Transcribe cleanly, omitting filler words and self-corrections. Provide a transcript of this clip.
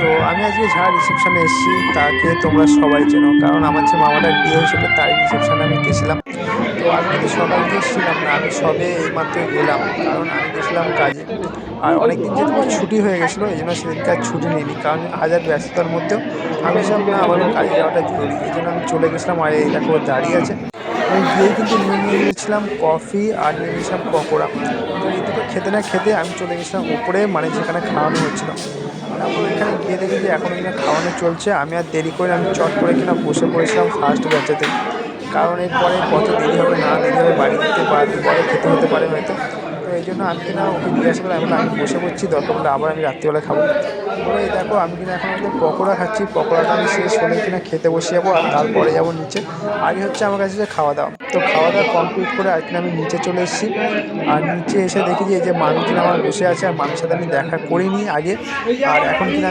তো আমি আজকে যার রিসেপশনে এসেছি তাকে তোমরা সবাই চেনো, কারণ আমার যে মামাটার বিয়ে হয়েছিল তারই রিসেপশনে আমি গেছিলাম। তো আমি কিন্তু সকাল থেকে ছিলাম না, আমি সবে এইমাত্র এলাম, কারণ আমি গেছিলাম কাজে। আর অনেক দিন যেহেতু আমার ছুটি হয়ে গেছিলো এই জন্য সেদিনকে আর ছুটি নিইনি, কারণ হাজার ব্যস্ততার মধ্যেও আমি ভাবলাম না আমারও কাজে যাওয়াটা জরুরি, এই জন্য আমি চলে গেছিলাম। আর এই দেখো দাঁড়িয়ে আছে। আমি গিয়েই কিন্তু নিয়ে নিয়েছিলাম কফি আর নিয়ে নিয়েছিলাম পকোড়া। তো এই দুটো খেতে না খেতে আমি চলে গেছিলাম উপরে, মানে যেখানে খাওয়ানো হচ্ছিলো। তারপর ওইখানে গিয়ে দেখি যে এখনও কিনা খাওয়ানো চলছে। আমি আর দেরি করে আমি চট করে কিনা বসে পড়েছিলাম ফার্স্ট ব্যাচেতে, কারণ এরপরে কত দেরি হবে না দেরি হবে বাড়ি যেতে বা দুপুরে খেতে হতে পারে হয়তো। তো এই জন্য আমি কিনা ওকে জিজ্ঞাসা করে আমি বললাম, আমি বসে পড়ছি, দরকার পড়লে আবার আমি রাত্রিবেলা খাবো। বলে এই দেখো আমি কিনা এখন একদম পকোড়া খাচ্ছি, পকোড়াটা আমি শেষ হলে কিনা খেতে বসে যাবো আর তারপরে যাবো নিচে। আগে হচ্ছে আমার কাছে যে খাওয়া দাওয়া, তো খাওয়া দাওয়া কমপ্লিট করে আর কিনা আমি নিচে চলে এসেছি। আর নিচে এসে দেখি যে এই যে মানুষজন আমার বসে আছে, আর মানুষের সাথে আমি দেখা করিনি আগে। আর এখন কিনা